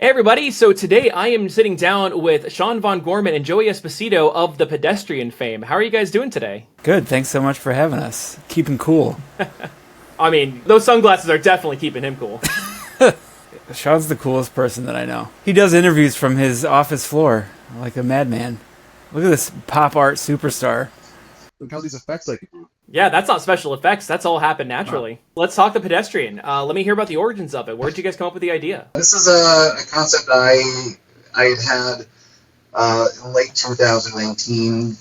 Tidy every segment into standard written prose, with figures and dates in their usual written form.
Hey everybody, so today I am sitting down with Sean von Gorman and Joey Esposito of the Pedestrian fame. How are you guys doing today? Good, thanks so much for having us. Keeping cool. I mean, those sunglasses are definitely keeping him cool. Sean's the coolest person that I know. He does interviews from his office floor, like a madman. Look at this pop art superstar. Look how these effects like. Yeah, that's not special effects. That's all happened naturally. Wow. Let's talk the Pedestrian. Let me hear about the origins of it. Where did you guys come up with the idea? This is a concept I had in late 2019.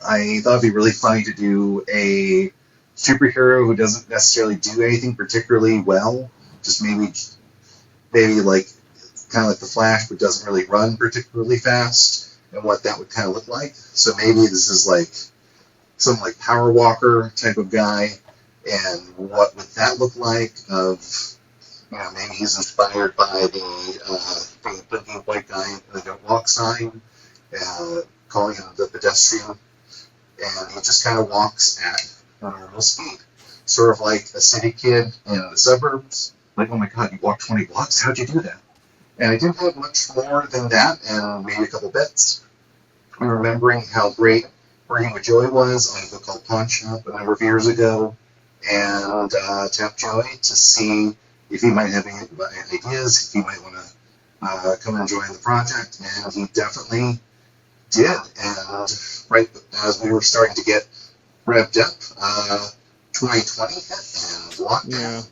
I thought it'd be really funny to do a superhero who doesn't necessarily do anything particularly well. Just maybe like kind of like the Flash, but doesn't really run particularly fast, and what that would kind of look like. So maybe this is like some like power walker type of guy, and what would that look like? Maybe he's inspired by the blinking white guy in the don't walk sign, calling him the pedestrian, and he just kind of walks at a normal speed, sort of like a city kid in the suburbs. Like, oh my God, you walked 20 blocks? How'd you do that? And I didn't have much more than that, and maybe a couple bits. I'm remembering how great working with Joey was on a book called Pawn Shop a number of years ago, and tapped Joey to see if he might have any ideas, if he might want to come and join the project, and he definitely did. And right as we were starting to get revved up, 2020 hit and lockdown.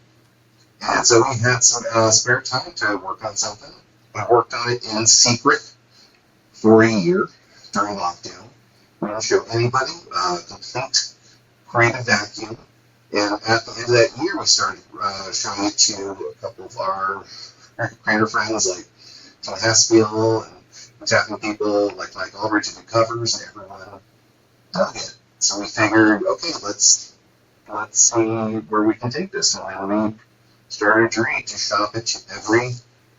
Yeah. And so we had some spare time to work on something. We worked on it in secret for a year during lockdown. We didn't show anybody, complete creative vacuum. And at the end of that year, we started showing it to a couple of our creator friends like Tom Haspiel and tapping people like Mike Aldridge to do covers, and everyone dug it. So we figured, okay, let's see where we can take this. And we started a journey to shop it to every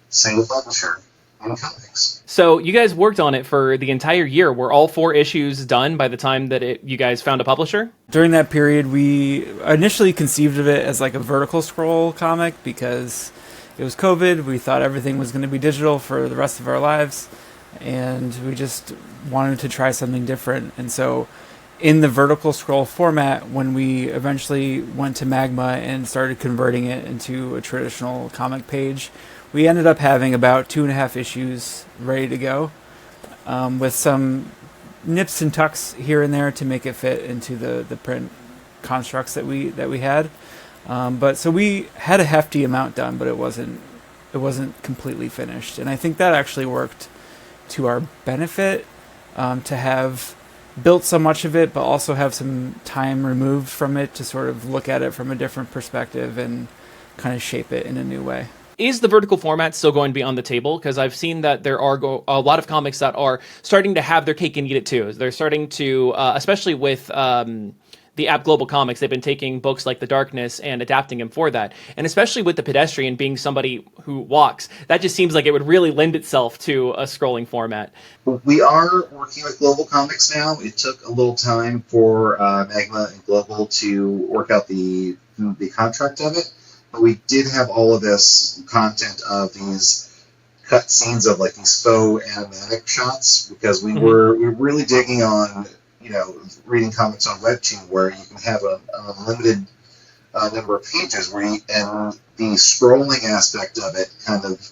single publisher in comics. So you guys worked on it for the entire year. Were all 4 issues done by the time that you guys found a publisher? During that period, we initially conceived of it as like a vertical scroll comic because it was COVID. We thought everything was going to be digital for the rest of our lives, and we just wanted to try something different. And so in the vertical scroll format, when we eventually went to Magma and started converting it into a traditional comic page, we ended up having about 2.5 issues ready to go, with some nips and tucks here and there to make it fit into the print constructs that we had. But so we had a hefty amount done, but it wasn't completely finished. And I think that actually worked to our benefit, to have built so much of it, but also have some time removed from it to sort of look at it from a different perspective and kind of shape it in a new way. Is the vertical format still going to be on the table? Because I've seen that there are a lot of comics that are starting to have their cake and eat it too. They're starting to, especially with the app Global Comics, they've been taking books like The Darkness and adapting them for that. And especially with the Pedestrian being somebody who walks, that just seems like it would really lend itself to a scrolling format. We are working with Global Comics now. It took a little time for Magma and Global to work out the contract of it. But we did have all of this content of these cut scenes of like these faux animatic shots, because we were really digging on, reading comics on Webtoon, where you can have a limited number of pages and the scrolling aspect of it kind of,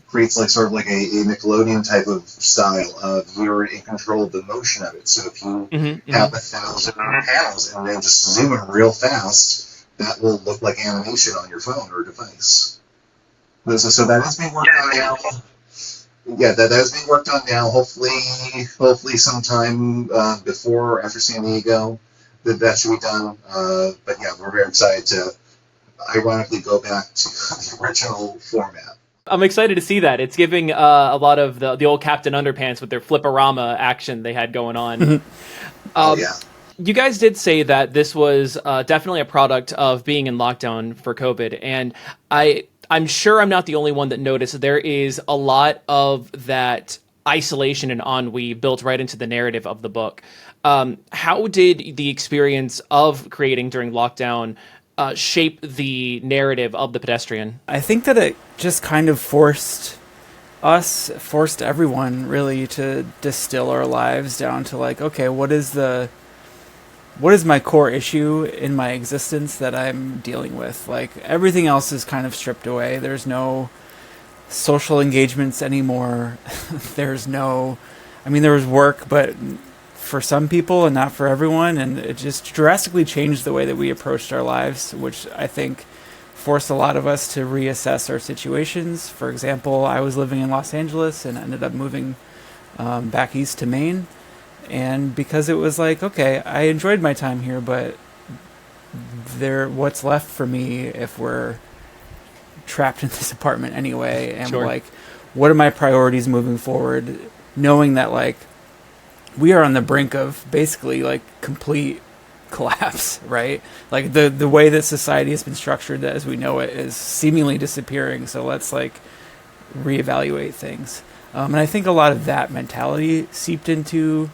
creates like sort of like a Nickelodeon type of style of you're in control of the motion of it. So if you have 1,000 panels and then just zoom in real fast, that will look like animation on your phone or device. So that is being worked on now. Yeah, that is being worked on now. Hopefully sometime before or after San Diego, that should be done. But yeah, we're very excited to ironically go back to the original format. I'm excited to see that. It's giving a lot of the old Captain Underpants with their flipperama action they had going on. Yeah. You guys did say that this was definitely a product of being in lockdown for COVID, and I'm sure I'm not the only one that noticed there is a lot of that isolation and ennui built right into the narrative of the book. How did the experience of creating during lockdown shape the narrative of the Pedestrian? I think that it just kind of forced everyone really to distill our lives down to like, okay, what is my core issue in my existence that I'm dealing with? Like everything else is kind of stripped away. There's no social engagements anymore. There was work, but for some people and not for everyone. And it just drastically changed the way that we approached our lives, which I think forced a lot of us to reassess our situations. For example, I was living in Los Angeles and ended up moving back east to Maine. And because it was like, okay, I enjoyed my time here, but what's left for me if we're trapped in this apartment anyway? And Sure. like, what are my priorities moving forward? Knowing that like we are on the brink of basically like complete collapse, right? Like the way that society has been structured as we know it is seemingly disappearing. So let's like reevaluate things. And I think a lot of that mentality seeped into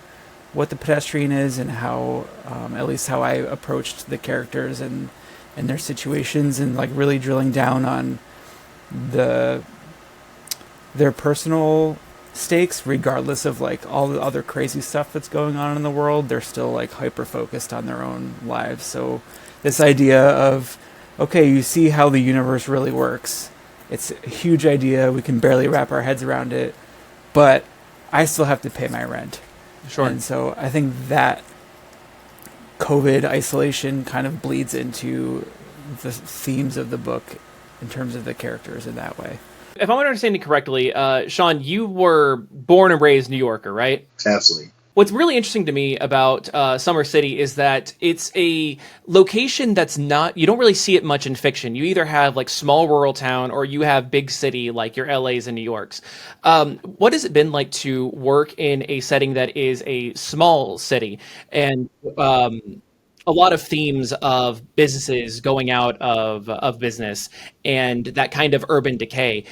what the Pedestrian is and how, at least how I approached the characters and their situations, and like really drilling down on their personal stakes, regardless of like all the other crazy stuff that's going on in the world. They're still like hyper focused on their own lives. So this idea of, okay, you see how the universe really works. It's a huge idea. We can barely wrap our heads around it, but I still have to pay my rent. Sure. And so I think that COVID isolation kind of bleeds into the themes of the book in terms of the characters in that way. If I'm understanding correctly, Sean, you were born and raised New Yorker, right? Absolutely. What's really interesting to me about Summer City is that it's a location that's not, you don't really see it much in fiction. You either have like small rural town or you have big city like your LAs and New Yorks. What has it been like to work in a setting that is a small city and a lot of themes of businesses going out of business and that kind of urban decay?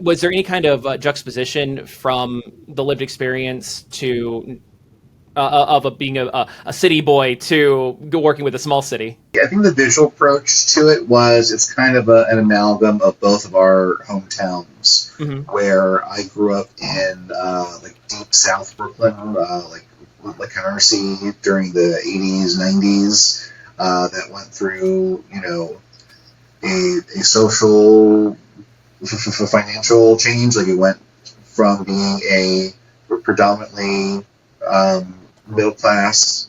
Was there any kind of juxtaposition from the lived experience to being a city boy to working with a small city? Yeah, I think the visual approach to it was it's kind of an amalgam of both of our hometowns. Mm-hmm. Where I grew up in like deep South Brooklyn, like Canarsie during the 80s, 90s, that went through, a social, financial change. Like it went from being a predominantly middle class,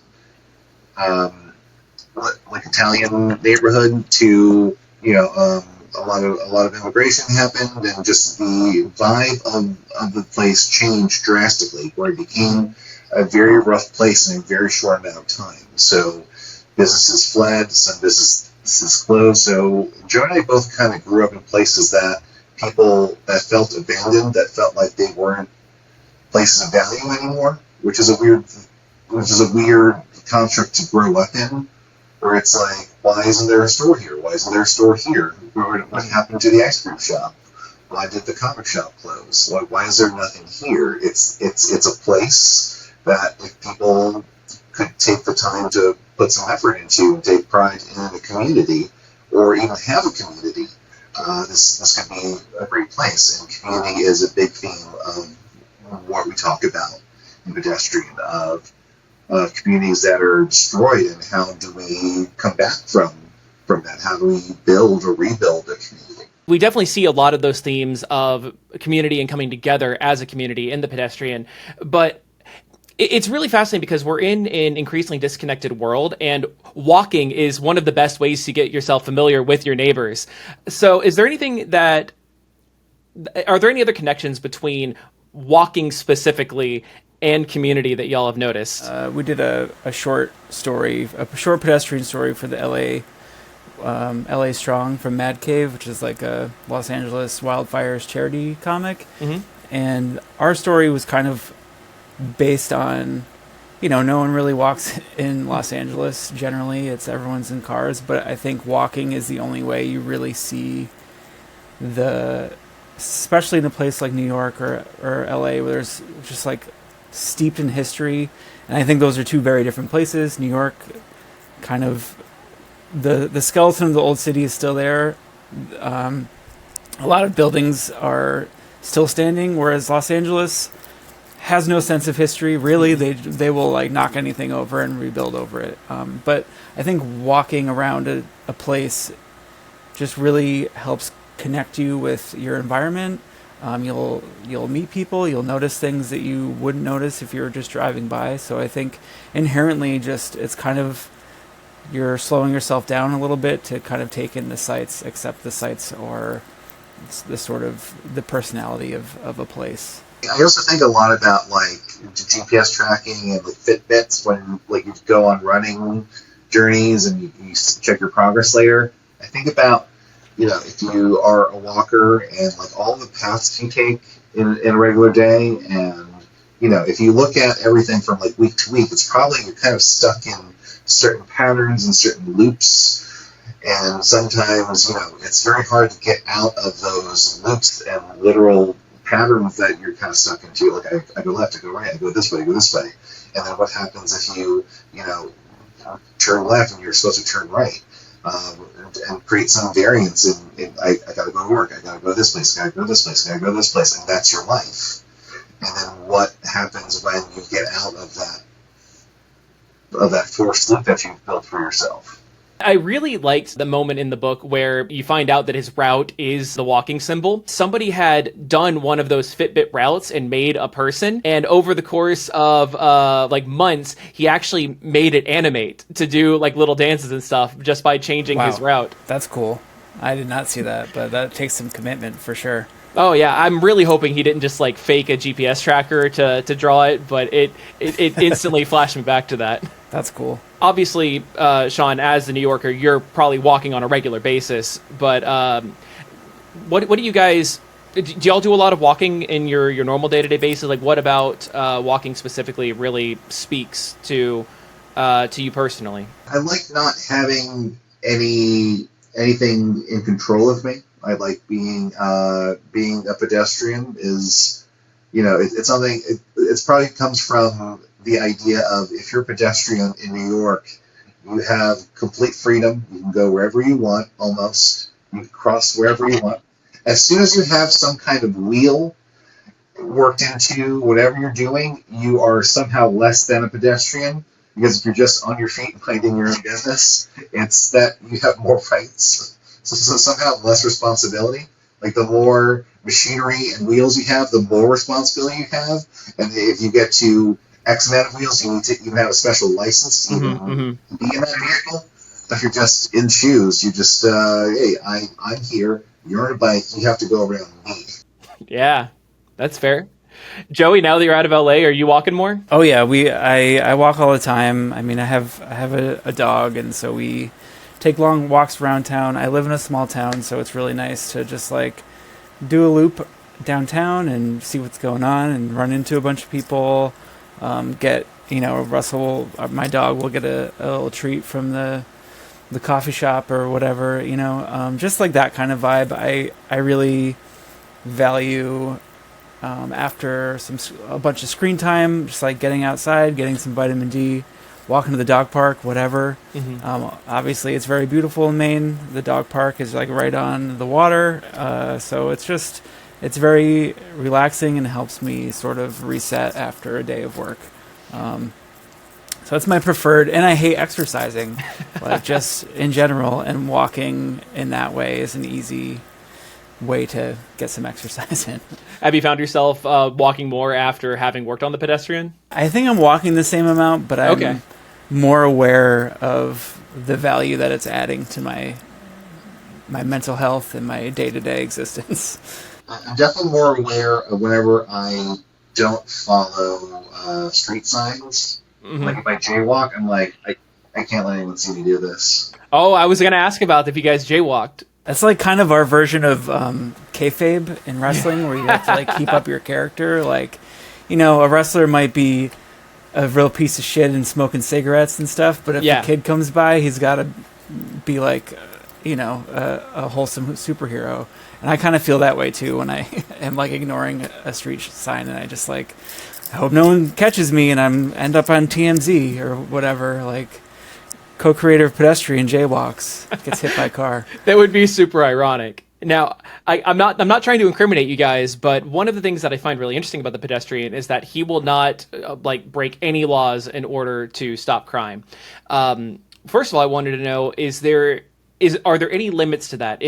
like Italian neighborhood to a lot of immigration happened, and just the vibe of the place changed drastically, where it became a very rough place in a very short amount of time. So businesses fled, some businesses closed. So Joe and I both kind of grew up in places that people that felt abandoned, that felt like they weren't places of value anymore, which is a weird construct to grow up in, where it's like, why isn't there a store here? Why isn't there a store here? What happened to the ice cream shop? Why did the comic shop close? Why is there nothing here? It's a place that if people could take the time to put some effort into, take pride in a community, or even have a community, this could be a great place. And community is a big theme of what we talk about in Pedestrian, of communities that are destroyed, and how do we come back from that? How do we build or rebuild a community? We definitely see a lot of those themes of community and coming together as a community in the Pedestrian, but it's really fascinating because we're in an increasingly disconnected world, and walking is one of the best ways to get yourself familiar with your neighbors. So are there any other connections between walking specifically and community that y'all have noticed? We did a short pedestrian story for the LA Strong from Mad Cave, which is like a Los Angeles wildfires charity comic. Mm-hmm. And our story was kind of based on, no one really walks in Los Angeles. Generally, everyone's in cars, but I think walking is the only way you really see especially in a place like New York or LA, where there's just like steeped in history. And I think those are two very different places. New York kind of the skeleton of the old city is still there. A lot of buildings are still standing, whereas Los Angeles has no sense of history. Really, they will like knock anything over and rebuild over it. But I think walking around a place just really helps connect you with your environment. You'll meet people. You'll notice things that you wouldn't notice if you were just driving by. So I think inherently, just it's kind of you're slowing yourself down a little bit to kind of take in the sights, accept the sights, or the sort of the personality of a place. I also think a lot about like GPS tracking and like Fitbits when like you go on running journeys and you check your progress later. I think about, you know, if you are a walker and like all the paths you take in a regular day, and you know, if you look at everything from like week to week, it's probably you're kind of stuck in certain patterns and certain loops. And sometimes, you know, it's very hard to get out of those loops and literal patterns that you're kind of stuck into. Like, I go left, I go right, I go this way, I go this way. And then what happens if you know, turn left and you're supposed to turn right? And create some variance in I got to go to work, I got to go this place, I got to go this place, I got to go this place, and that's your life. And then what happens when you get out of that forced loop that you've built for yourself? I really liked the moment in the book where you find out that his route is the walking symbol. Somebody had done one of those Fitbit routes and made a person, and over the course of like months, he actually made it animate to do like little dances and stuff just by changing his route. That's cool. I did not see that, but that takes some commitment for sure. Oh yeah, I'm really hoping he didn't just like fake a GPS tracker to draw it, but it instantly flashed me back to that. That's cool. Obviously, Sean, as a New Yorker, you're probably walking on a regular basis, but what do you guys, do y'all do a lot of walking in your normal day-to-day basis? Like, what about walking specifically really speaks to you personally? I like not having anything in control of me. I like being a pedestrian is, you know, it's something, it's probably comes from the idea of if you're a pedestrian in New York, you have complete freedom. You can go wherever you want, almost. You can cross wherever you want. As soon as you have some kind of wheel worked into whatever you're doing, you are somehow less than a pedestrian, because if you're just on your feet and minding your own business, it's that you have more rights. So somehow less responsibility. Like the more machinery and wheels you have, the more responsibility you have. And if you get to X amount of wheels, you need to even have a special license to even be in that vehicle. If you're just in shoes, you just, hey, I'm here, you're on a bike, you have to go around me. Yeah, that's fair. Joey, now that you're out of LA, are you walking more? Oh yeah, I walk all the time. I mean, I have a dog, and so we take long walks around town. I live in a small town, so it's really nice to just like do a loop downtown and see what's going on and run into a bunch of people. Get, you know, Russell, my dog, will get a little treat from the coffee shop or whatever, you know, just like that kind of vibe. I really value, after a bunch of screen time, just like getting outside, getting some vitamin D, walking to the dog park, whatever. Obviously it's very beautiful in Maine. The dog park is like right on the water. So it's very relaxing and helps me sort of reset after a day of work. So it's my preferred, and I hate exercising, like just in general, and walking in that way is an easy way to get some exercise in. Have you found yourself walking more after having worked on the pedestrian? I think I'm walking the same amount, but I'm more aware of the value that it's adding to my mental health and my day-to-day existence. I'm definitely more aware of whenever I don't follow street signs. Like if I jaywalk, I'm like, I can't let anyone see me do this. Oh, I was going to ask about if you guys jaywalked. That's like kind of our version of kayfabe in wrestling, where you have to like keep up your character. Like, you know, a wrestler might be a real piece of shit and smoking cigarettes and stuff, but if a kid comes by, he's got to be like, you know, a wholesome superhero. And I kind of feel that way too when I am like ignoring a street sign, and I just like, I hope no one catches me and end up on TMZ or whatever, like co-creator of Pedestrian jaywalks, gets hit by a car. That would be super ironic. Now, I'm not trying to incriminate you guys, but one of the things that I find really interesting about the Pedestrian is that he will not break any laws in order to stop crime. First of all, I wanted to know: are there any limits to that?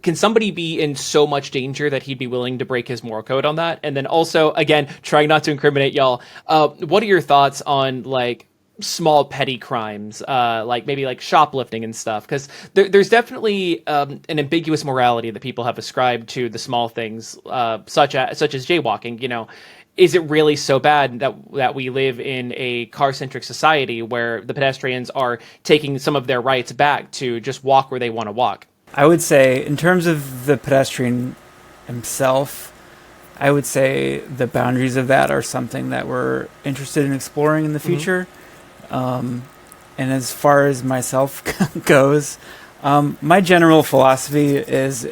Can somebody be in so much danger that he'd be willing to break his moral code on that? And then also, again, trying not to incriminate y'all, what are your thoughts on small petty crimes, maybe shoplifting and stuff? Because there's definitely an ambiguous morality that people have ascribed to the small things, such as jaywalking. Is it really so bad that we live in a car-centric society where the pedestrians are taking some of their rights back to just walk where they want to walk? I would say, in terms of the pedestrian himself, I would say the boundaries of that are something that we're interested in exploring in the future. And as far as myself goes, my general philosophy is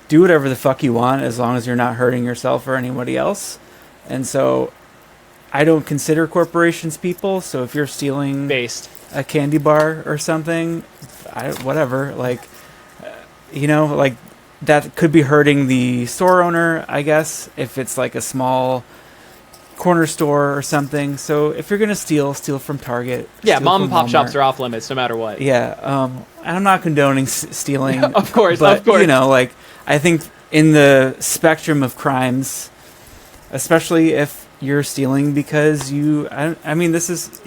do whatever the fuck you want as long as you're not hurting yourself or anybody else. And so I don't consider corporations people. So if you're stealing a candy bar or something, whatever, that could be hurting the store owner, I guess, if it's a small corner store or something. So if you're going to steal from Target. Yeah, mom and pop shops are off limits no matter what. Yeah, I'm not condoning stealing. Of course. I think in the spectrum of crimes, especially if you're stealing because this is,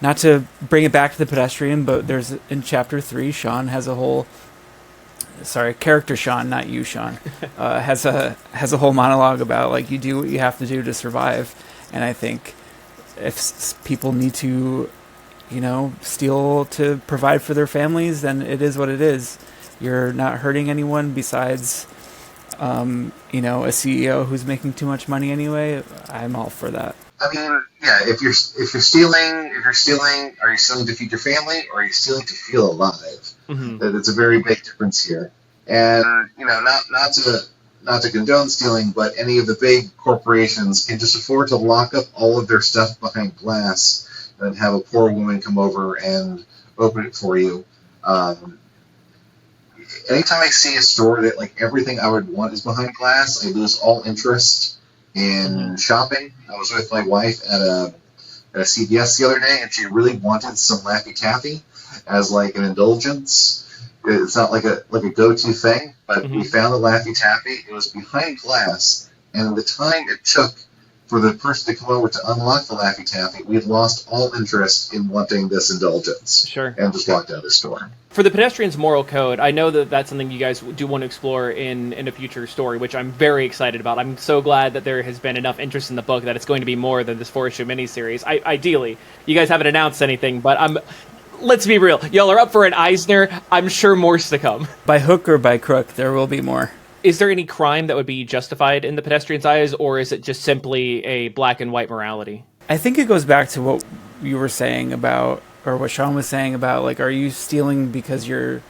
not to bring it back to the pedestrian, but there's in chapter 3, Sean has a whole... Sorry, character Sean, not you, Sean, has a whole monologue about you do what you have to do to survive. And I think if people need to, steal to provide for their families, then it is what it is. You're not hurting anyone besides, a CEO who's making too much money anyway. I'm all for that. I mean, yeah, if you're stealing, are you stealing to feed your family, or are you stealing to feel alive? Mm-hmm. That it's a very big difference here. And not to condone stealing, but any of the big corporations can just afford to lock up all of their stuff behind glass and have a poor woman come over and open it for you. Anytime I see a store that everything I would want is behind glass, I lose all interest in shopping. I was with my wife at a CVS the other day, and she really wanted some Laffy Taffy as an indulgence. It's not like a go-to thing, but we found the Laffy Taffy. It was behind glass, and the time it took for the person to come over to unlock the Laffy Taffy, we had lost all interest in wanting this indulgence. Sure. And just walked out of the store. For the pedestrian's moral code, I know that that's something you guys do want to explore in a future story, which I'm very excited about. I'm so glad that there has been enough interest in the book that it's going to be more than this 4-issue miniseries. Ideally, you guys haven't announced anything, but let's be real. Y'all are up for an Eisner. I'm sure more's to come. By hook or by crook, there will be more. Is there any crime that would be justified in the pedestrian's eyes, or is it just simply a black and white morality? I think it goes back to what you were saying about, or what Sean was saying about, are you stealing because you're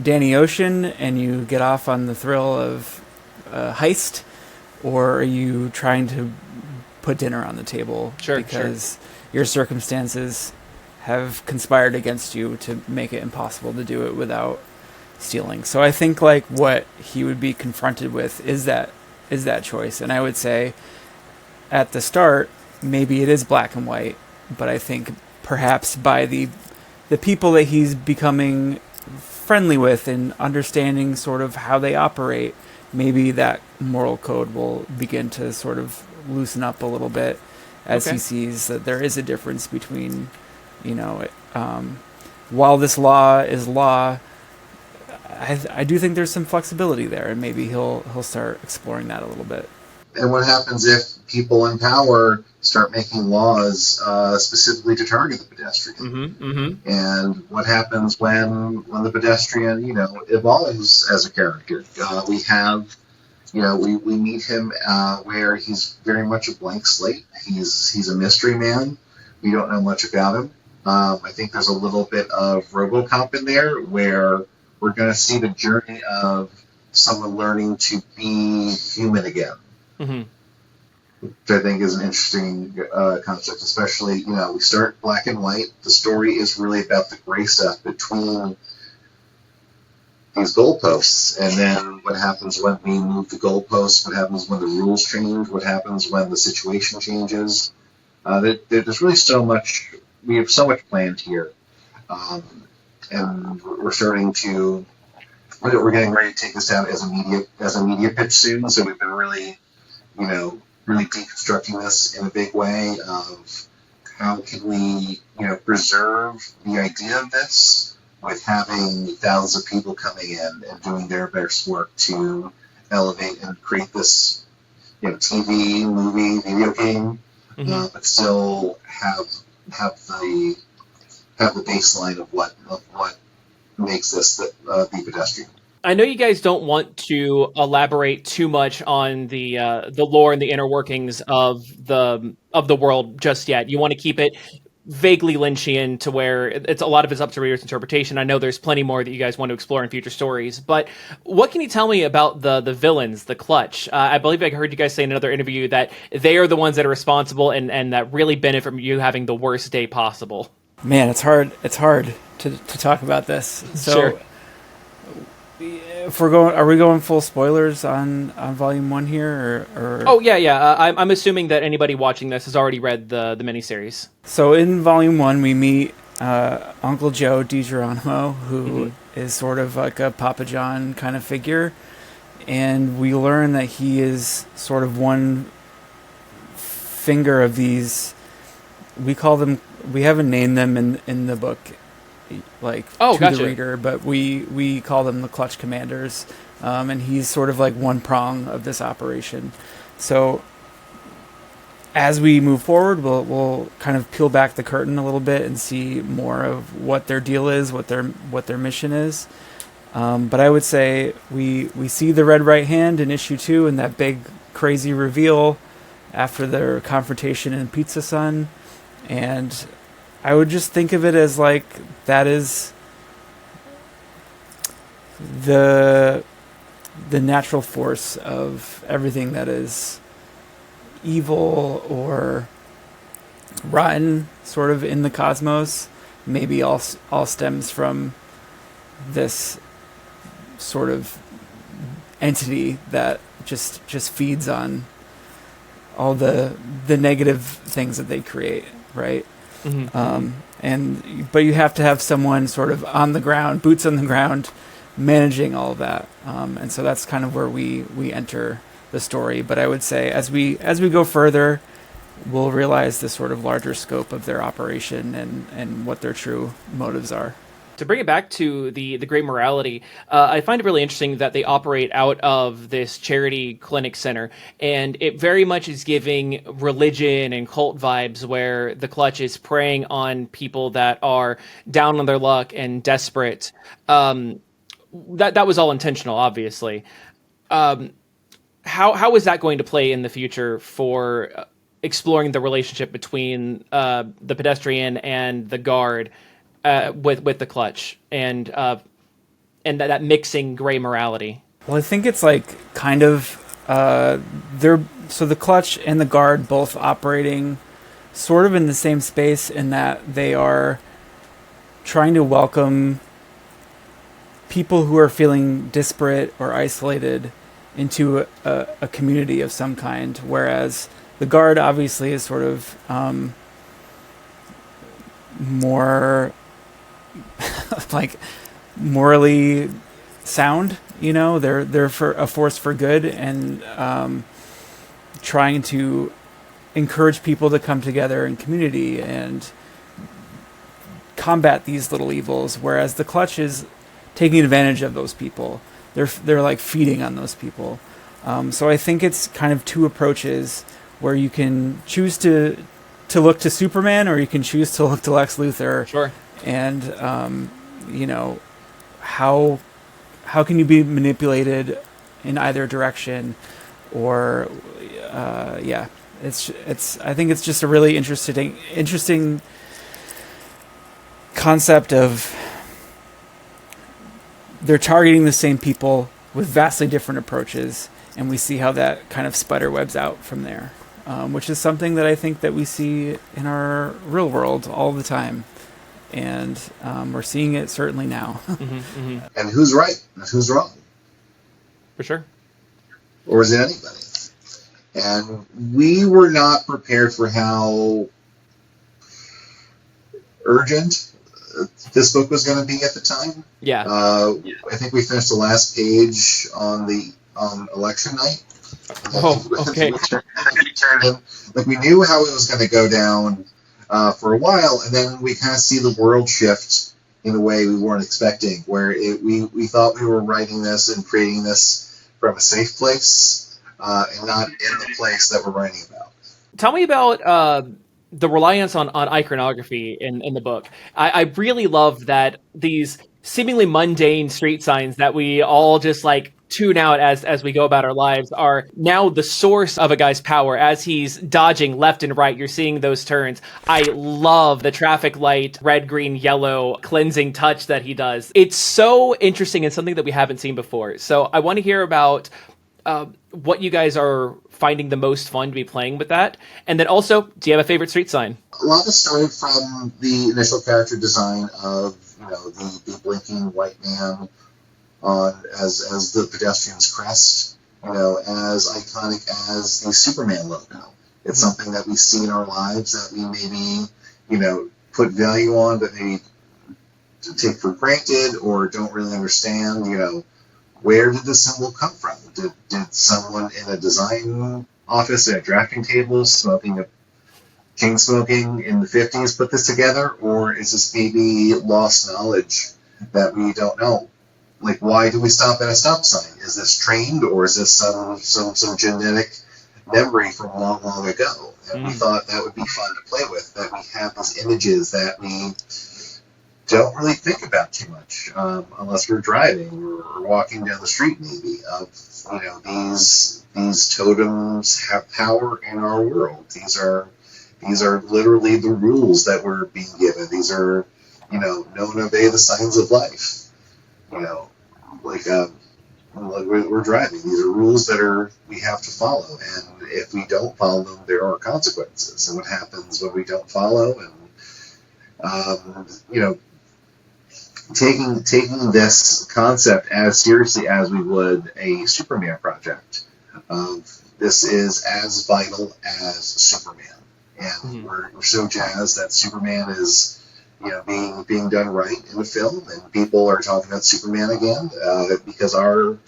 Danny Ocean and you get off on the thrill of a heist, or are you trying to put dinner on the table because your circumstances have conspired against you to make it impossible to do it without stealing? So I think what he would be confronted with is that choice. And I would say at the start, maybe it is black and white, but I think perhaps by the people that he's becoming friendly with and understanding sort of how they operate, maybe that moral code will begin to sort of loosen up a little bit as he sees that there is a difference between, while this law is law, I do think there's some flexibility there, and maybe he'll start exploring that a little bit. And what happens if people in power start making laws specifically to target the pedestrian? And what happens when the pedestrian, evolves as a character? We meet him where he's very much a blank slate. He's a mystery man. We don't know much about him. I think there's a little bit of RoboCop in there where we're going to see the journey of someone learning to be human again. which I think is an interesting concept. Especially, we start black and white. The story is really about the gray stuff between these goalposts, and then what happens when we move the goalposts, what happens when the rules change, what happens when the situation changes. There's really so much, we have so much planned here, and we're starting to, we're getting ready to take this out as a media pitch soon, so we've been really, really deconstructing this in a big way of how can we, preserve the idea of this with having thousands of people coming in and doing their best work to elevate and create this, TV, movie, video game, but still have the baseline of what makes this the pedestrian. I know you guys don't want to elaborate too much on the lore and the inner workings of the world just yet. You want to keep it vaguely Lynchian to where it's a lot of it's up to readers' interpretation. I know there's plenty more that you guys want to explore in future stories, but what can you tell me about the villains, the Clutch? I believe I heard you guys say in another interview that they are the ones that are responsible and that really benefit from you having the worst day possible. Man, it's hard to talk about this. So Sure. If are we going full spoilers on Volume 1 here, or? Oh yeah. I'm assuming that anybody watching this has already read the miniseries. So in Volume 1, we meet Uncle Joe DiGeronimo, who is sort of like a Papa John kind of figure, and we learn that he is sort of one finger of these. We haven't named them in the book, Gotcha. the reader, but we call them the Clutch Commanders, and he's sort of like one prong of this operation. So as we move forward, we'll kind of peel back the curtain a little bit and see more of what their deal is, what their mission is. But I would say we see the Red Right Hand in issue 2 and that big crazy reveal after their confrontation in Pizza Sun, and I would just think of it as like that is the natural force of everything that is evil or rotten sort of in the cosmos. Maybe all stems from this sort of entity that just feeds on all the negative things that they create, right? But you have to have someone sort of on the ground, boots on the ground, managing all of that. And so that's kind of where we enter the story. But I would say as we go further, we'll realize the sort of larger scope of their operation and what their true motives are. To bring it back to the great morality, I find it really interesting that they operate out of this charity clinic center, and it very much is giving religion and cult vibes where the Clutch is preying on people that are down on their luck and desperate. That was all intentional, obviously. How is that going to play in the future for exploring the relationship between the pedestrian and the guard? With the Clutch and that mixing gray morality. Well, I think it's like kind of the Clutch and the guard both operating sort of in the same space in that they are trying to welcome people who are feeling disparate or isolated into a community of some kind, whereas the guard obviously is sort of more like morally sound, they're for a force for good and trying to encourage people to come together in community and combat these little evils, whereas the Clutch is taking advantage of those people. They're like feeding on those people. So I think it's kind of two approaches where you can choose to look to Superman or you can choose to look to Lex Luthor. Sure. And how can you be manipulated in either direction, or it's I think it's just a really interesting concept of they're targeting the same people with vastly different approaches, and we see how that kind of spider webs out from there. which is something that I think that we see in our real world all the time. And we're seeing it certainly now. And who's right and who's wrong? For sure. Or is it anybody? And we were not prepared for how urgent this book was going to be at the time. Yeah. I think we finished the last page on election night. Oh, okay. We turned in, like, we knew how it was going to go down for a while, and then we kind of see the world shift in a way we weren't expecting, where we thought we were writing this and creating this from a safe place, and not in the place that we're writing about. Tell me about the reliance on iconography in the book. I really love that these seemingly mundane street signs that we all just like tune out as we go about our lives are now the source of a guy's power. As he's dodging left and right, you're seeing those turns. I love the traffic light, red, green, yellow cleansing touch that he does. It's so interesting and something that we haven't seen before. So I want to hear about what you guys are finding the most fun to be playing with that. And then also, do you have a favorite street sign? A lot of it started from the initial character design of, the blinking white man as the pedestrian's crest, as iconic as the Superman logo. It's something that we see in our lives that we maybe, put value on, but maybe take for granted or don't really understand, where did this symbol come from? Did someone in a design office at a drafting table chain smoking in the 50s put this together? Or is this maybe lost knowledge that we don't know? Like, why do we stop at a stop sign? Is this trained, or is this some genetic memory from long, long ago? And we thought that would be fun to play with, that we have these images that we don't really think about too much, unless we're driving or walking down the street, maybe, of, these totems have power in our world. These are literally the rules that we're being given. These are, know and obey the signs of life. Like we're driving. These are rules that we have to follow, and if we don't follow them, there are consequences. And what happens when we don't follow? And taking this concept as seriously as we would a Superman project. This is as vital as Superman, and we're so jazzed that Superman is being done right in the film, and people are talking about Superman again, because our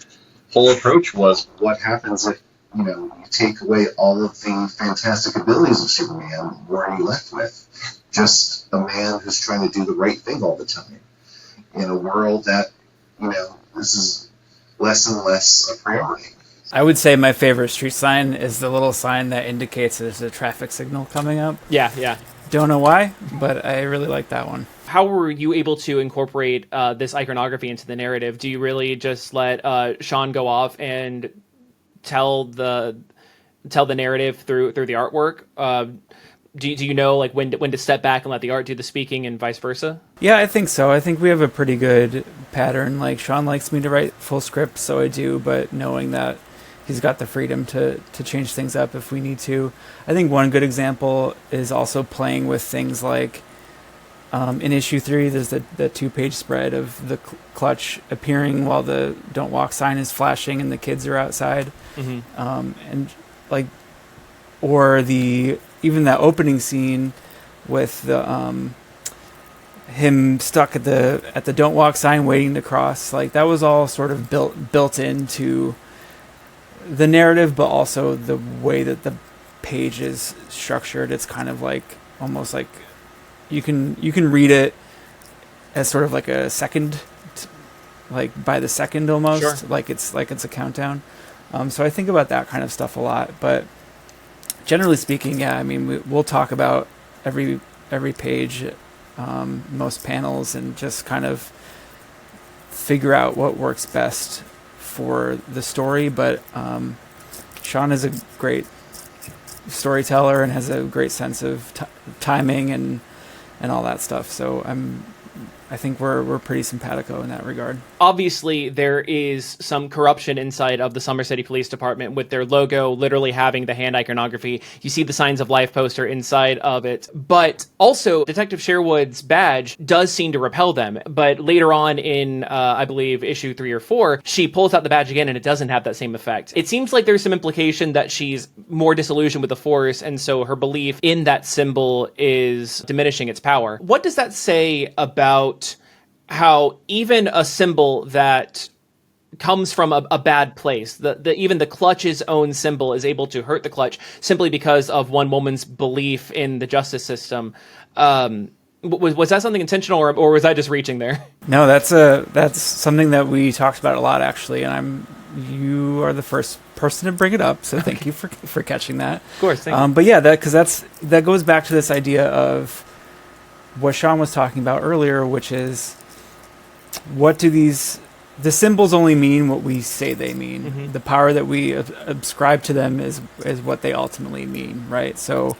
whole approach was, what happens if you take away all of the fantastic abilities of Superman? What are you left with? Just a man who's trying to do the right thing all the time in a world that this is less and less a priority. I would say my favorite street sign is the little sign that indicates there's a traffic signal coming up. Yeah. Don't know why, but I really like that one. How were you able to incorporate this iconography into the narrative? Do you really just let Sean go off and tell the narrative through the artwork? Do you know like when to step back and let the art do the speaking and vice versa? Yeah, I think so. I think we have a pretty good pattern. Like, Sean likes me to write full script, so I do, but knowing that he's got the freedom to change things up if we need to. I think one good example is also playing with things like in issue 3, there's the 2-page spread of the clutch appearing while the "Don't Walk" sign is flashing and the kids are outside. And like, or even that opening scene with the him stuck at the "Don't Walk" sign waiting to cross. Like, that was all sort of built into the narrative, but also the way that the page is structured. It's kind of like almost like you can read it as sort of like a second, like by the second almost. Sure. like it's a countdown. So I think about that kind of stuff a lot. But generally speaking, yeah, I mean, we'll talk about every page, most panels, and just kind of figure out what works best for the story. But Sean is a great storyteller and has a great sense of timing and all that stuff. So I'm I think we're pretty simpatico in that regard. Obviously, there is some corruption inside of the Summer City Police Department with their logo literally having the hand iconography. You see the Signs of Life poster inside of it. But also, Detective Sherwood's badge does seem to repel them. But later on in, I believe, issue 3 or 4, she pulls out the badge again and it doesn't have that same effect. It seems like there's some implication that she's more disillusioned with the Force, and so her belief in that symbol is diminishing its power. What does that say about how even a symbol that comes from a bad place, even the Clutch's own symbol is able to hurt the Clutch simply because of one woman's belief in the justice system? Was that something intentional, or was I just reaching there? No, that's something that we talked about a lot, actually, and you are the first person to bring it up, so thank you for catching that. Of course, thank you. But yeah, that goes back to this idea of what Sean was talking about earlier, which is, what do the symbols only mean what we say they mean. Mm-hmm. The power that we ascribe to them is what they ultimately mean, right? So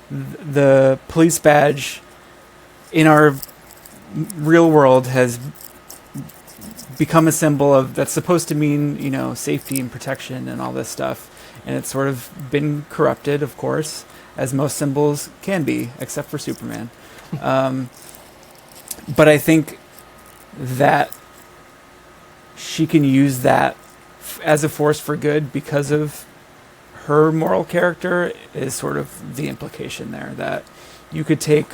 the police badge in our real world has become a symbol that's supposed to mean, safety and protection and all this stuff. And it's sort of been corrupted, of course, as most symbols can be, except for Superman. But I think that she can use that as a force for good because of her moral character is sort of the implication there, that you could take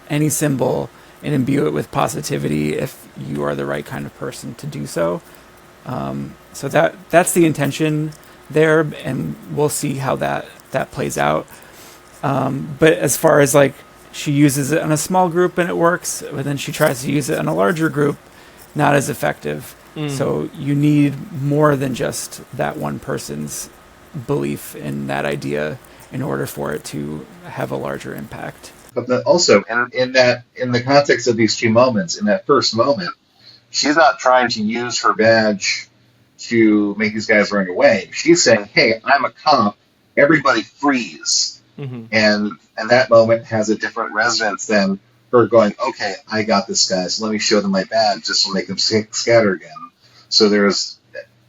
any symbol and imbue it with positivity if you are the right kind of person to do so. So that's the intention there, and we'll see how that plays out. But as far as she uses it on a small group and it works, but then she tries to use it on a larger group, not as effective. So you need more than just that one person's belief in that idea in order for it to have a larger impact. But also, in the context of these two moments, in that first moment, she's not trying to use her badge to make these guys run away. She's saying, "Hey, I'm a cop. Everybody freeze." Mm-hmm. And that moment has a different resonance than her going, "Okay, I got this guy, so let me show them my badge just to make them scatter again." So there's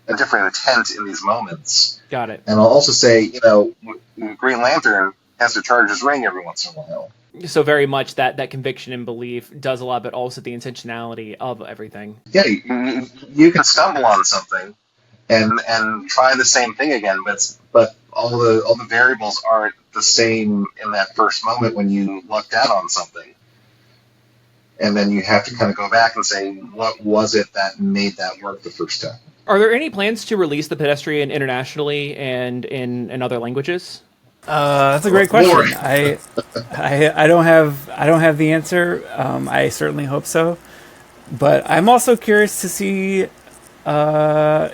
a different intent in these moments. Got it. And I'll also say, Green Lantern has to charge his ring every once in a while. So very much that conviction and belief does a lot, but also the intentionality of everything. Yeah, you can stumble on something and try the same thing again, but all the variables aren't the same in that first moment when you lucked out on something. And then you have to kind of go back and say, what was it that made that work the first time? Are there any plans to release the Pedestrian internationally and in other languages? That's a great question. I don't have the answer. I certainly hope so, but I'm also curious to see, other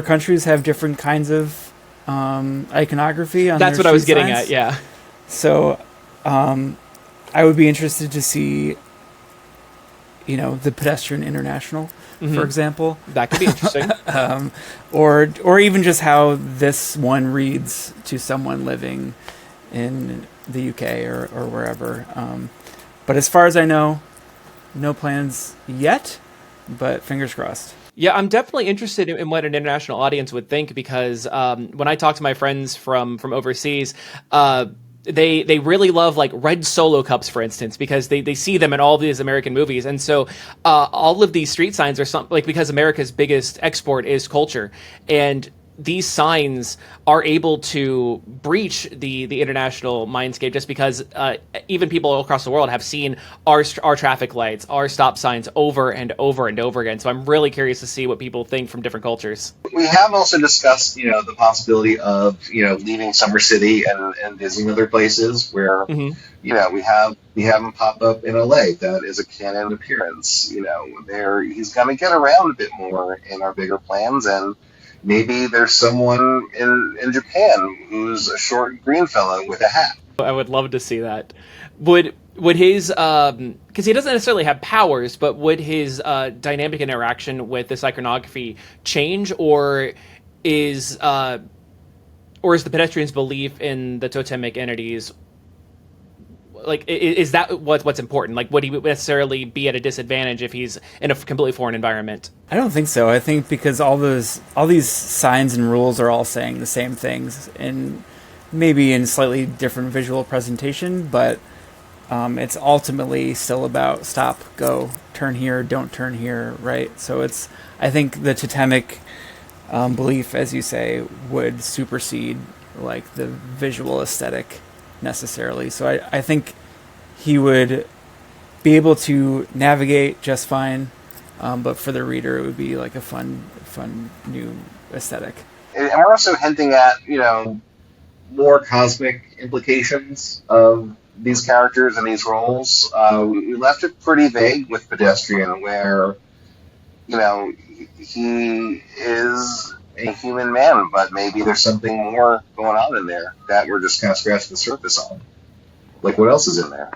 countries have different kinds of iconography on. That's their what I was street getting signs. at. Yeah. So, I would be interested to see, the Pedestrian International, for example. That could be interesting. Or even just how this one reads to someone living in the UK or wherever. But as far as I know, no plans yet, but fingers crossed. Yeah, I'm definitely interested in what an international audience would think, because when I talk to my friends from overseas, they really love red Solo cups, for instance, because they see them in all these American movies. And so all of these street signs are because America's biggest export is culture. And these signs are able to breach the international mindscape just because even people all across the world have seen our traffic lights, our stop signs over and over and over again. So I'm really curious to see what people think from different cultures. We have also discussed, the possibility of, leaving Summer City and visiting other places where, we have him pop up in LA. That is a canon appearance. He's going to get around a bit more in our bigger plans, and maybe there's someone in Japan who's a short green fellow with a hat. I would love to see that. Would his, because he doesn't necessarily have powers, but would his dynamic interaction with this iconography change, or is the Pedestrian's belief in the totemic entities like, is that what's important? Like, would he necessarily be at a disadvantage if he's in a completely foreign environment? I don't think so. I think because all these signs and rules are all saying the same things, and maybe in slightly different visual presentation, but it's ultimately still about stop, go, turn here, don't turn here, right? So I think the totemic belief, as you say, would supersede like the visual aesthetic necessarily. So I think he would be able to navigate just fine, but for the reader, it would be like a fun new aesthetic. And we're also hinting at, more cosmic implications of these characters and these roles. We left it pretty vague with Pedestrian, where, he is a human man, but maybe there's something more going on in there that we're just kind of scratching the surface on. Like, what else is in there?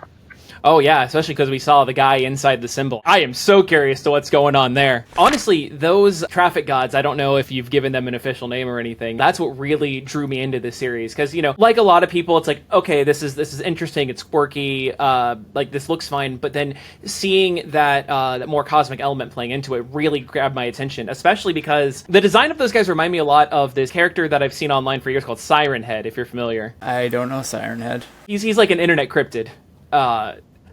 Oh yeah, especially because we saw the guy inside the symbol. I am so curious to what's going on there. Honestly, those traffic gods, I don't know if you've given them an official name or anything. That's what really drew me into this series, because like a lot of people, it's like, okay, this is interesting, it's quirky, like this looks fine, but then seeing that more cosmic element playing into it really grabbed my attention, especially because the design of those guys remind me a lot of this character that I've seen online for years called Siren Head, if you're familiar. I don't know Siren Head. He's like an internet cryptid.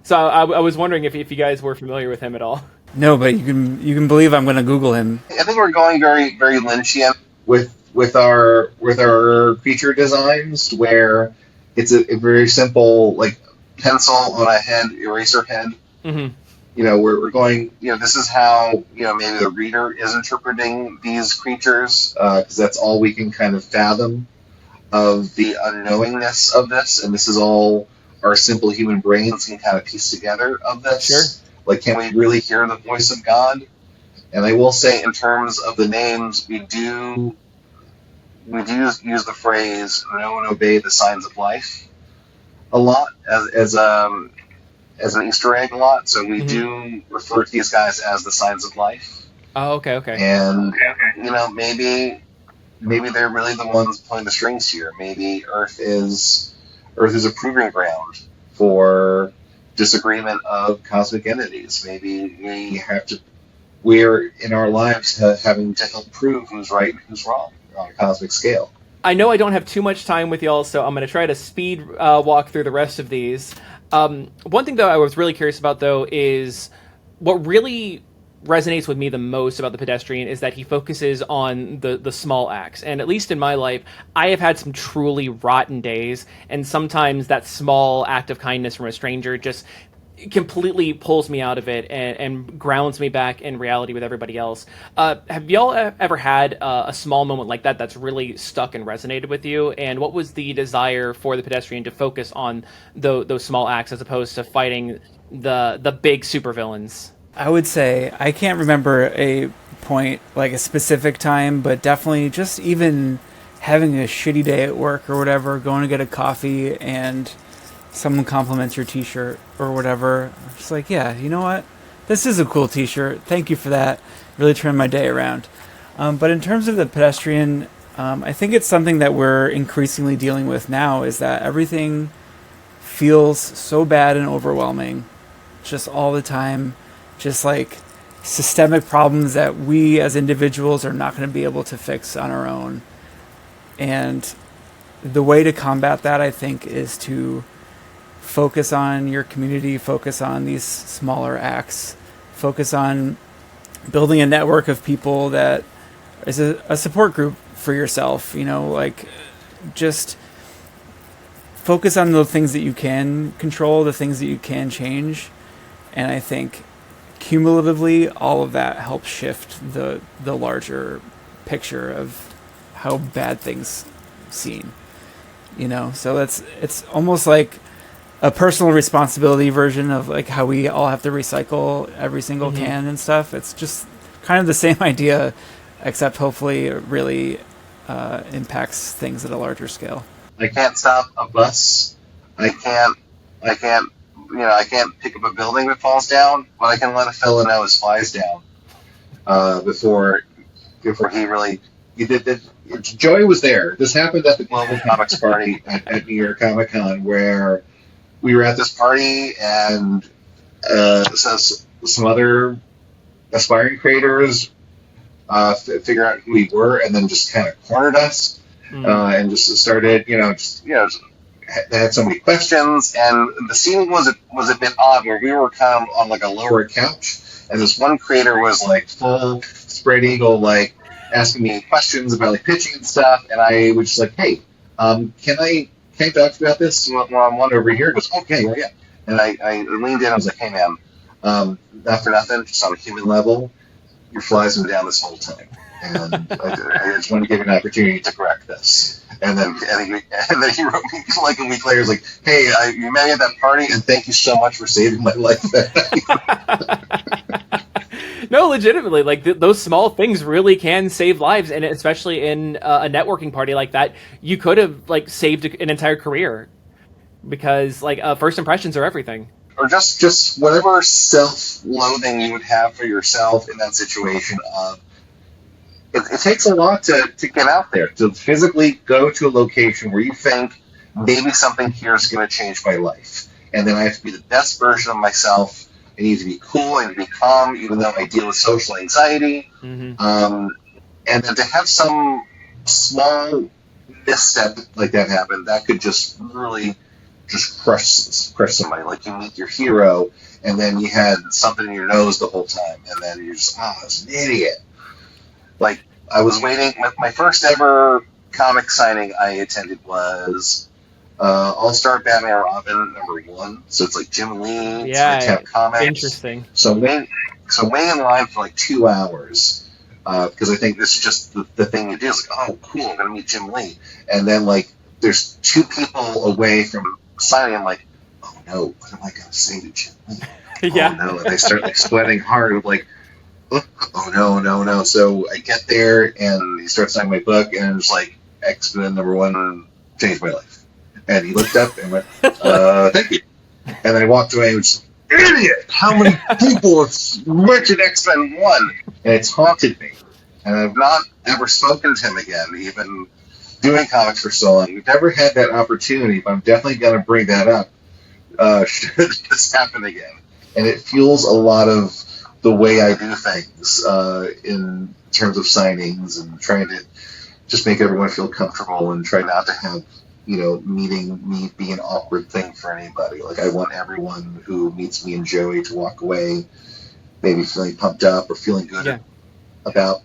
So I was wondering if you guys were familiar with him at all. No, but you can believe I'm going to Google him. I think we're going very, very Lynchian with our creature designs, where it's a very simple, like, pencil on a head, eraser head. Mm-hmm. We're going, this is how, maybe the reader is interpreting these creatures, because that's all we can kind of fathom of the unknowingness of this, and this is all our simple human brains can kind of piece together of this. Sure. Like, can we really hear the voice of God? And I will say, in terms of the names, we do use the phrase "know and obey the signs of life" a lot as an Easter egg a lot. So we do refer to these guys as the signs of life. Oh, okay. And maybe they're really the ones pulling the strings here. Maybe Earth is a proving ground for disagreement of cosmic entities. Maybe we're in our lives having to help prove who's right and who's wrong on a cosmic scale. I know I don't have too much time with y'all, so I'm going to try to speed walk through the rest of these. One thing, though, I was really curious about, though, is what really resonates with me the most about the Pedestrian is that he focuses on the small acts. And at least in my life, I have had some truly rotten days, and sometimes that small act of kindness from a stranger just completely pulls me out of it and grounds me back in reality with everybody else. Have y'all ever had a small moment like that that's really stuck and resonated with you? And what was the desire for the Pedestrian to focus on those small acts as opposed to fighting the big supervillains? I would say I can't remember a point, like a specific time, but definitely just even having a shitty day at work or whatever, going to get a coffee and someone compliments your t-shirt or whatever. It's like, yeah, you know what? This is a cool t-shirt. Thank you for that. Really turned my day around. But in terms of the Pedestrian, I think it's something that we're increasingly dealing with now, is that everything feels so bad and overwhelming just all the time. Just like systemic problems that we as individuals are not going to be able to fix on our own. And the way to combat that, I think, is to focus on your community, focus on these smaller acts, focus on building a network of people that is a support group for yourself, like just focus on the things that you can control, the things that you can change. And I think cumulatively, all of that helps shift the larger picture of how bad things seem. So it's almost like a personal responsibility version of like how we all have to recycle every single can and stuff. It's just kind of the same idea, except hopefully it really impacts things at a larger scale. I can't stop a bus. I can't pick up a building that falls down, but I can let a fellow know his flies down before he really. Joy was there. This happened at the Global Comics Party at New York Comic Con, where we were at this party, and so some other aspiring creators figure out who we were, and then just kind of cornered us, and just started, they had so many questions, and the scene was a bit odd, where we were kind of on like a lower couch, and this one creator was like full spread eagle, like asking me questions about like pitching and stuff, and I was just like, hey, can I talk about this while I'm one over here? He goes, okay, yeah. And I leaned in, I was like, hey man, not for nothing, just on a human level, your flies been down this whole time, and I just want to give you an opportunity to correct this. And then he wrote me like a week later, he's like, hey, you met me at that party, and thank you so much for saving my life that night. No, legitimately, like those small things really can save lives, and especially in a networking party like that, you could have like saved an entire career, because like first impressions are everything. Or just whatever self-loathing you would have for yourself in that situation. It takes a lot to get out there, to physically go to a location where you think maybe something here is going to change my life, and then I have to be the best version of myself. I need to be cool, I need to be calm, even though I deal with social anxiety. And then to have some small misstep like that happen, that could just really just crush somebody. Like, you meet your hero, and then you had something in your nose the whole time, and then you're just, I was an idiot. Like, I was waiting. My first ever comic signing I attended was All-Star Batman and Robin #1. So it's like Jim Lee, Comics. Interesting. So waiting in line for like 2 hours, because I think this is just the thing you do. It's like, oh, cool, I'm going to meet Jim Lee. And then, like, there's 2 people away from signing. I'm like, oh no, what am I going to say to Jim Lee? Yeah. Oh no, and I start like sweating hard, like, oh no. So I get there, and he starts signing my book, and it's like, X-Men #1 changed my life. And he looked up and went, thank you. And then I walked away and was like, idiot! How many people have mentioned X-Men 1? And it's haunted me. And I've not ever spoken to him again, even doing comics for so long. We've never had that opportunity, but I'm definitely going to bring that up should this happen again. And it fuels a lot of the way I do things in terms of signings, and trying to just make everyone feel comfortable, and try not to have, meeting me be an awkward thing for anybody. Like, I want everyone who meets me and Joey to walk away maybe feeling pumped up or feeling good about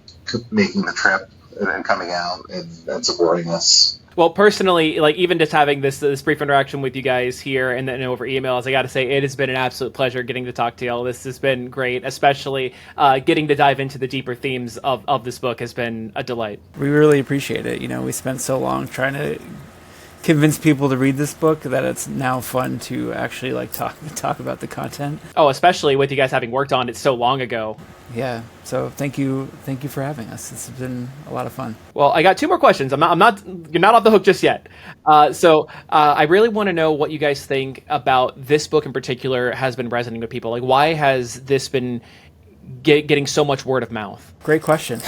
making the trip and coming out and supporting us. Well, personally, like, even just having this brief interaction with you guys here and then over emails, I got to say, it has been an absolute pleasure getting to talk to y'all. This has been great, especially getting to dive into the deeper themes of this book has been a delight. We really appreciate it. We spent so long trying to convince people to read this book that it's now fun to actually like talk about the content. Oh, especially with you guys having worked on it so long ago. Yeah. So thank you for having us. It's been a lot of fun. Well, I got 2 more questions. You're not off the hook just yet. So I really want to know what you guys think about this book in particular has been resonating with people. Like, why has this been getting so much word of mouth? Great question.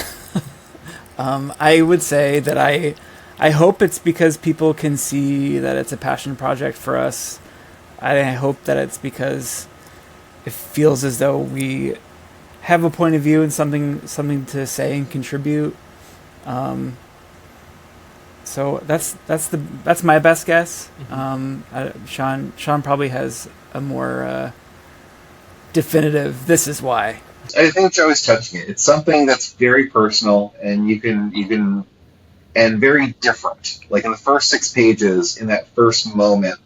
I would say that I hope it's because people can see that it's a passion project for us. I hope that it's because it feels as though we have a point of view and something to say and contribute. So that's my best guess. Sean probably has a more definitive, this is why. I think Joey's touching it. It's something that's very personal, and you can and very different. Like, in the first 6 pages, in that first moment,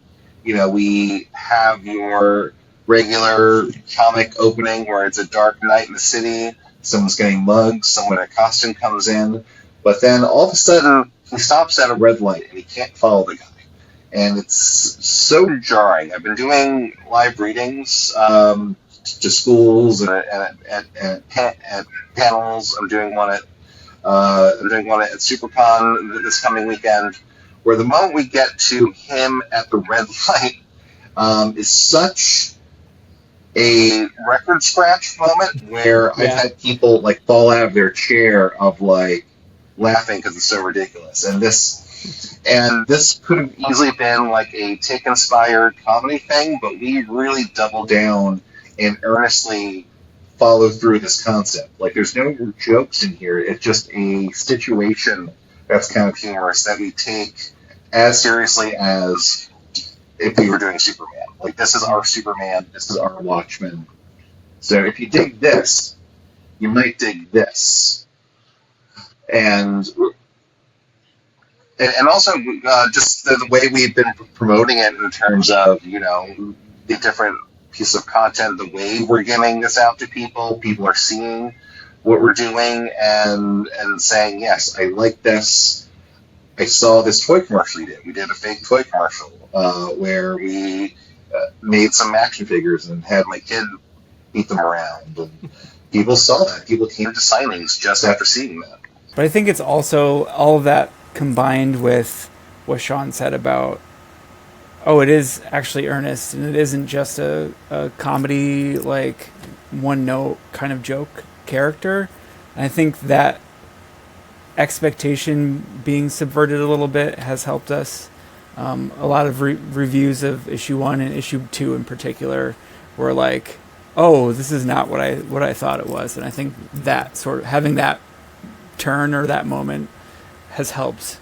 we have your regular comic opening where it's a dark night in the city, someone's getting mugged, someone in a costume comes in, but then all of a sudden he stops at a red light and he can't follow the guy. And it's so jarring. I've been doing live readings to schools and at panels. I'm doing one at SuperCon this coming weekend, where the moment we get to him at the red light is such a record scratch moment, where I've had people like fall out of their chair of like, laughing because it's so ridiculous. And this could have easily been like a Tick-inspired comedy thing, but we really doubled down and earnestly follow through this concept. Like, there's no jokes in here. It's just a situation that's kind of humorous that we take as seriously as if we were doing Superman. Like, this is our Superman. This is our Watchmen. So if you dig this, you might dig this. And also just the way we've been promoting it in terms of, the different pieces of content, the way we're giving this out to people. People are seeing what we're doing and saying, yes, I like this. I saw this toy commercial you did. We did a fake toy commercial where we made some action figures and had my kid beat them around. And people saw that. People came to signings just after seeing that. But I think it's also all of that combined with what Sean said about, it is actually earnest, and it isn't just a comedy, like, one-note kind of joke character. And I think that expectation being subverted a little bit has helped us. A lot of reviews of issue 1 and issue 2 in particular were like, this is not what I thought it was. And I think that sort of having that turn or that moment has helped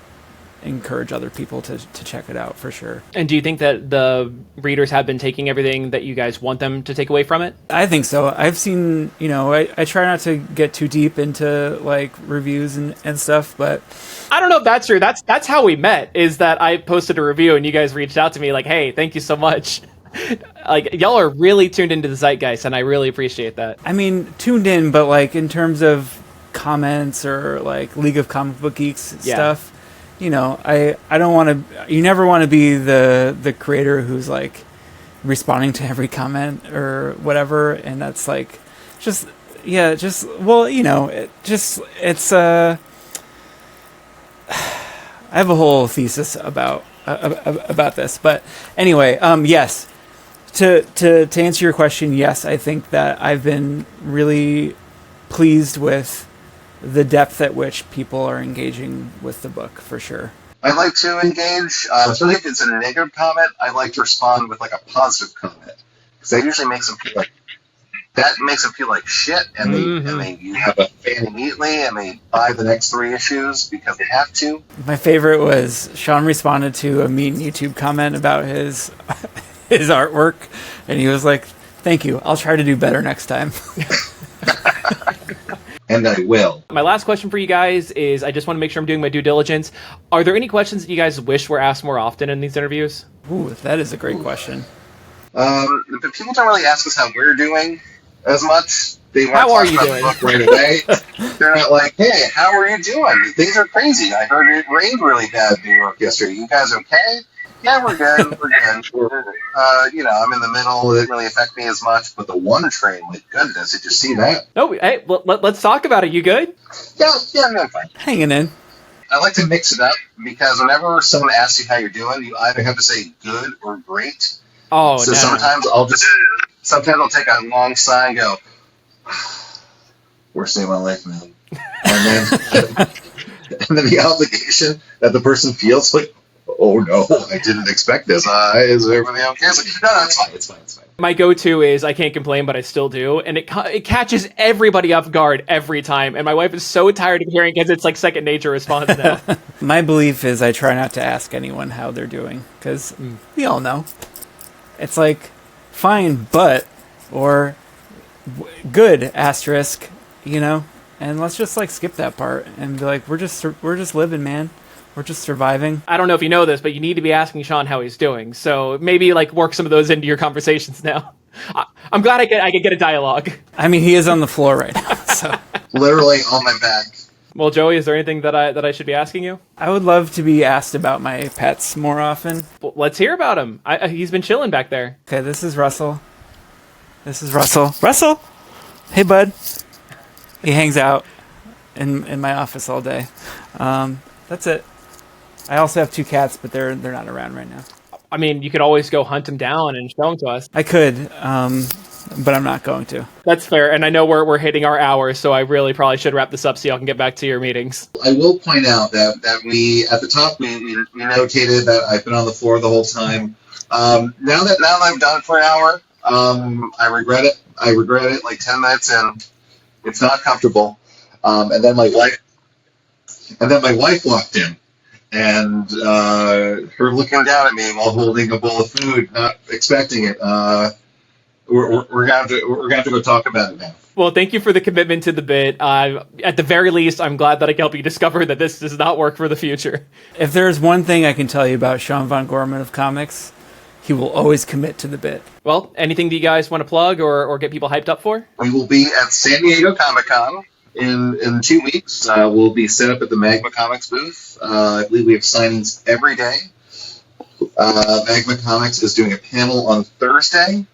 encourage other people to check it out for sure. And do you think that the readers have been taking everything that you guys want them to take away from it? I think so. I've seen, I try not to get too deep into like reviews and stuff, but I don't know if that's true. That's how we met, is that I posted a review and you guys reached out to me like, hey, thank you so much. Like, y'all are really tuned into the zeitgeist, and I really appreciate that. I mean, tuned in, but like in terms of comments or like League of Comic Book Geeks stuff, I don't want to. You never want to be the creator who's like responding to every comment or whatever, and that's like it's. I have a whole thesis about this, but anyway, yes. To answer your question, yes, I think that I've been really pleased with the depth at which people are engaging with the book, for sure. I like to engage, especially if it's a negative comment. I like to respond with like a positive comment, because that usually makes them feel like shit, and they you have a fan immediately, and they buy the next 3 issues because they have to. My favorite was Sean responded to a mean YouTube comment about his artwork, and he was like, "Thank you. I'll try to do better next time." And I will. My last question for you guys is, I just want to make sure I'm doing my due diligence. Are there any questions that you guys wish were asked more often in these interviews? Ooh, that is a great question. But people don't really ask us how we're doing as much. They want How are to you talk doing? about the book right away. They're not like, hey, how are you doing? Things are crazy. I heard it rained really bad in New York yesterday. You guys okay? Yeah, we're good. We're good. I'm in the middle. It didn't really affect me as much. But the one train, my goodness, did you see that? No, hey, let's talk about it. You good? Yeah, I'm fine. Hanging in. I like to mix it up, because whenever someone asks you how you're doing, you either have to say good or great. Oh, So no. sometimes I'll take a long sigh and go, worst day of my life, man. And then the obligation that the person feels like, oh no, I didn't expect this. Is everything okay? It's like, no, it's fine. My go-to is I can't complain, but I still do, and it catches everybody off guard every time. And my wife is so tired of hearing it, because it's like second nature response now. My belief is I try not to ask anyone how they're doing, because we all know. It's like, fine, but, or good, asterisk, and let's just like skip that part and be like, we're just living, man. We're just surviving. I don't know if you know this, but you need to be asking Sean how he's doing. So maybe like work some of those into your conversations now. I'm glad I could get a dialogue. I mean, he is on the floor right now, so. Literally on my back. Well, Joey, is there anything that I should be asking you? I would love to be asked about my pets more often. Well, let's hear about him. He's been chilling back there. Okay, this is Russell. Russell! Hey, bud. He hangs out in my office all day. That's it. I also have 2 cats, but they're not around right now. I mean, you could always go hunt him down and show him to us. I could. but I'm not going to. That's fair, and I know we're hitting our hour, so I really probably should wrap this up so y'all can get back to your meetings. I will point out that we at the top we notated that I've been on the floor the whole time. Now that I've done it for an hour, I regret it. I regret it. Like 10 minutes in, it's not comfortable. And then my wife walked in, and her looking down at me while holding a bowl of food, not expecting it. We're gonna have to go talk about it now. Well, thank you for the commitment to the bit. At the very least, I'm glad that I can help you discover that this does not work for the future. If there's one thing I can tell you about Sean von Gorman of comics, he will always commit to the bit. Well, anything that you guys want to plug or get people hyped up for? We will be at San Diego Comic-Con in 2 weeks. We'll be set up at the Magma Comics booth. I believe we have signings every day. Magma Comics is doing a panel on Thursday.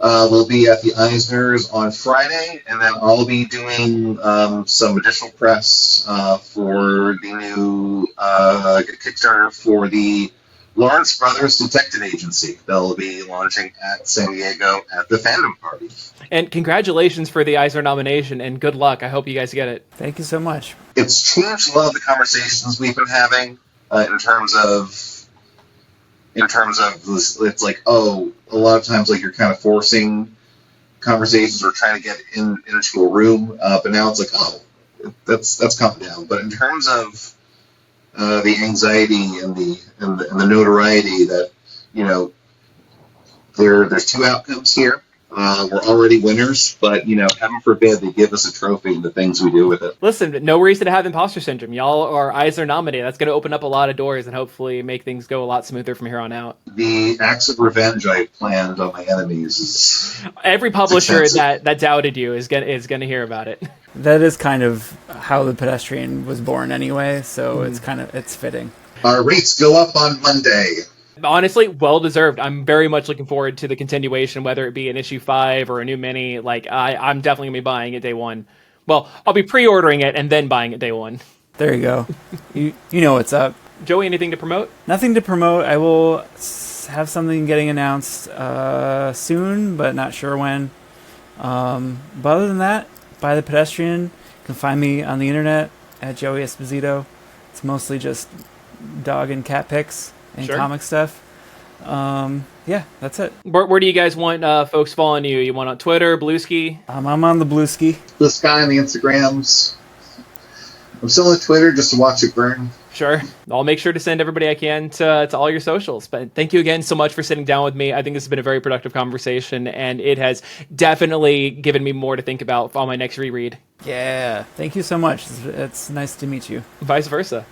We'll be at the Eisners on Friday, and then I'll be doing some additional press for the new Kickstarter for the Lawrence Brothers Detective Agency. They'll be launching at San Diego at the Fandom Party. And congratulations for the Eisner nomination, and good luck. I hope you guys get it. Thank you so much. It's changed a lot of the conversations we've been having in terms of this, it's like, oh, a lot of times like you're kind of forcing conversations or trying to get into a room, but now it's like, oh, that's calmed down. But in terms of the anxiety and the notoriety that, you know, there's two outcomes here. We're already winners, but, you know, heaven forbid they give us a trophy and the things we do with it. Listen, no reason to have imposter syndrome. Y'all are Eisner nominated. That's going to open up a lot of doors and hopefully make things go a lot smoother from here on out. The acts of revenge I planned on my enemies is... Every publisher that doubted you is gonna hear about it. That is kind of how the Pedestrian was born anyway, so it's fitting. Our rates go up on Monday. Honestly, well deserved. I'm very much looking forward to the continuation, whether it be an issue 5 or a new mini. Like I'm definitely gonna be buying it day one. Well, I'll be pre-ordering it and then buying it day one. There you go. You know what's up. Joey, anything to promote? Nothing to promote. I will have something getting announced soon, but not sure when. But other than that, buy the Pedestrian. You can find me on the internet at Joey Esposito. It's mostly just dog and cat pics and comic stuff. Yeah, that's it. Where do you guys want folks following you? You want on Twitter, Bluesky? I'm on the Bluesky. The Sky on the Instagrams. I'm still on Twitter just to watch it burn. Sure. I'll make sure to send everybody I can to all your socials. But thank you again so much for sitting down with me. I think this has been a very productive conversation, and it has definitely given me more to think about on my next reread. Yeah. Thank you so much. It's nice to meet you. Vice versa.